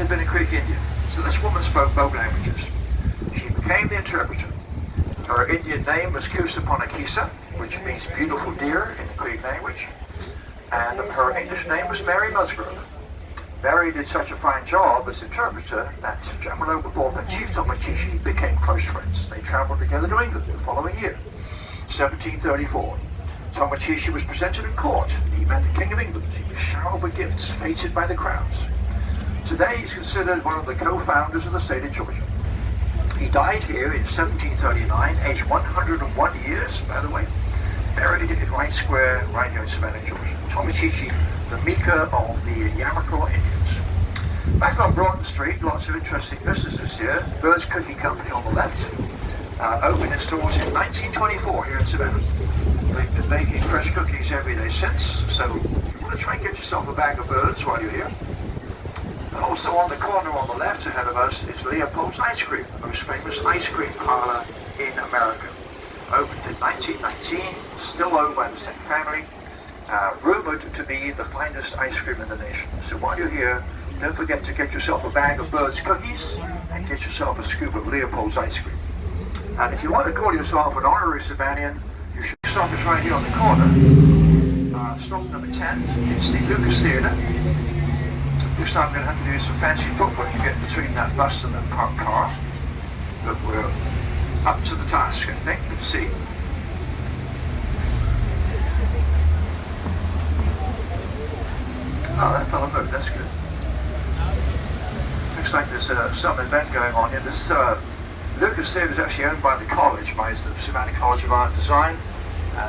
had been a Creek Indian, so this woman spoke both languages. She became the interpreter. Her Indian name was Kusaponakisa, which means beautiful deer in the Creek language, and her English name was Mary Musgrove. Mary did such a fine job as interpreter that Jamalo thought that Chief Tomachichi became close friends. They traveled together to England the following year, 1734. Tomachichi was presented in court. He met the King of England. He was showered with gifts, feted by the crowds. Today he's considered one of the co-founders of the state of Georgia. He died here in 1739, aged 101 years, by the way, buried in Wright Square, right here in Savannah, Georgia. Tomachichi, the Mika of the Yamacraw Indians. Back on Broughton Street, lots of interesting businesses here. Bird's Cookie Company on the left, opened its doors in 1924 here in Savannah. They've been making fresh cookies every day since, so you want to try and get yourself a bag of Birds while you're here. And also on the corner on the left ahead of us is Leopold's Ice Cream, the most famous ice cream parlor in America. Opened in 1919, still owned by the same family, rumored to be the finest ice cream in the nation. So while you're here, don't forget to get yourself a bag of Bird's cookies and get yourself a scoop of Leopold's Ice Cream. And if you want to call yourself an honorary Savannian, you should stop us right here on the corner. Stop number 10, it's the Lucas Theatre. This time I'm going to have to do some fancy footwork to get between that bus and that parked car. But we're up to the task, I think. Let's see. Oh, that fell moved. That's good. Looks like there's some event going on here. This Lucas Theatre is actually owned by the college, by the Savannah College of Art and Design.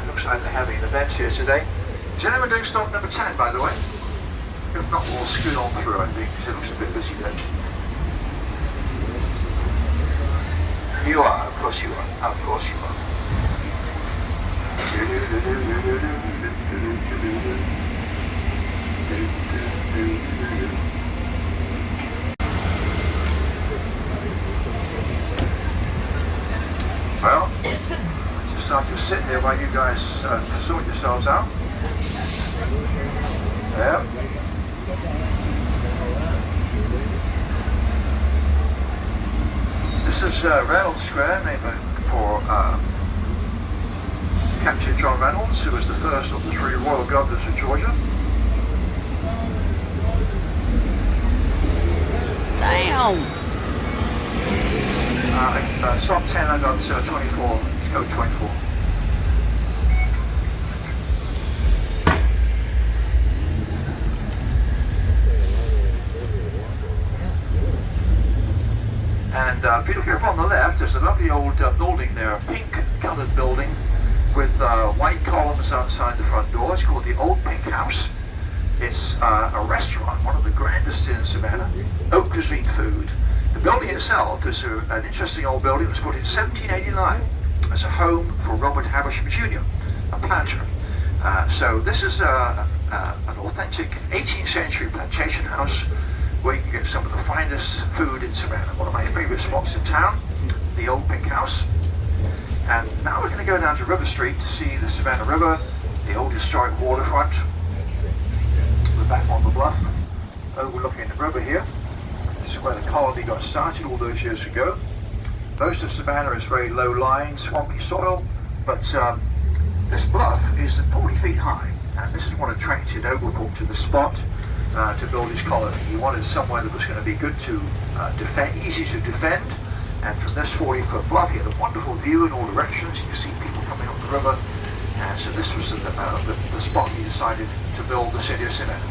Looks like they're having an event here today. Is anyone doing stop number 10, by the way? If not, we'll scoot on through, I think, because it looks a bit busy then. You are, of course you are, of course you are. Well, just start to sit there while you guys sort yourselves out. Yeah. This is Reynolds Square, named for Captain John Reynolds, who was the first of the 3 royal governors of Georgia. Damn! Stop 10, I got 24, let's go 24. And if you look here up on the left, there's a lovely old building there, a pink-coloured building with white columns outside the front door. It's called the Old Pink House. It's a restaurant, one of the grandest in Savannah, haute cuisine food. The building itself is an interesting old building. It was built in 1789 as a home for Robert Havisham Jr., a planter. So this is an authentic 18th century plantation house where you can get some of the finest food in Savannah. One of my favorite spots in town, the Old Pink House. And now we're going to go down to River Street to see the Savannah River, the old historic waterfront. We're back on the bluff, overlooking the river here. This is where the colony got started all those years ago. Most of Savannah is very low-lying, swampy soil, but this bluff is 40 feet high, and this is what attracted Oglethorpe to the spot to build his colony. He wanted somewhere that was going to be good to defend, easy to defend, and from this 40-foot bluff, he had a wonderful view in all directions. You can see people coming up the river, and so this was the spot he decided to build the city of Savannah.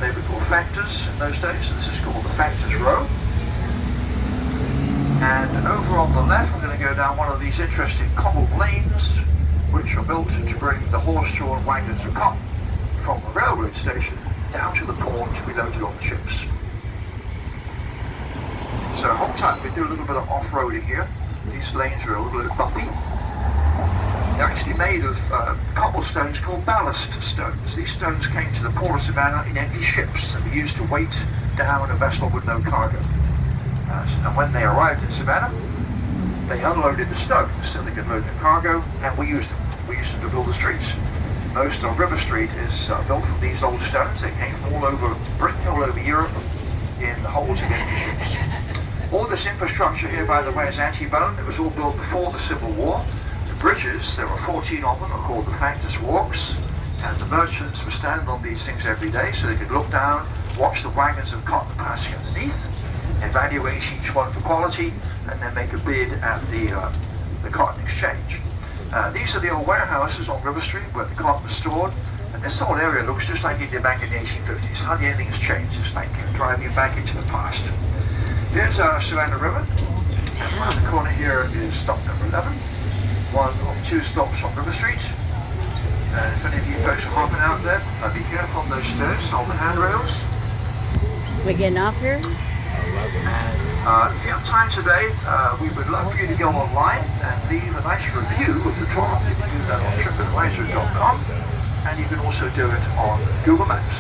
They were called factors in those days, so this is called the Factors Row. And over on the left, we're going to go down one of these interesting cobbled lanes, which are built to bring the horse-drawn wagons of cotton from the railroad station down to the port to be loaded on the ships. So hold tight, we do a little bit of off-roading here. These lanes are a little bit bumpy. They're actually made of cobblestones called ballast stones. These stones came to the port of Savannah in empty ships and were used to weight down a vessel with no cargo. And when they arrived in Savannah, they unloaded the stones so they could load the cargo, and we used them. We used them to build the streets. most of River Street is built from these old stones. They came from all over Britain, all over Europe, in the holes of Indian ships. All this infrastructure here, by the way, is anti-bone. It was all built before the Civil War. The bridges, there were 14 of them, are called the Factors Walks, and the merchants would stand on these things every day so they could look down, watch the wagons of cotton passing underneath, evaluate each one for quality, and then make a bid at the cotton exchange. These are the old warehouses on River Street where the cotton was stored, and this whole area looks just like it did back in the 1850s. Hardly anything has changed. It's like driving back into the past. Here's Savanah River, and around the corner here is stop number 11. One of two stops on River Street. And if any of you folks are hopping out there, be careful on those stairs, on the handrails. We're getting off here? And if you have time today, we would love for you to go online and leave a nice review of the Trolley. You can do that on tripadvisor.com, and you can also do it on Google Maps.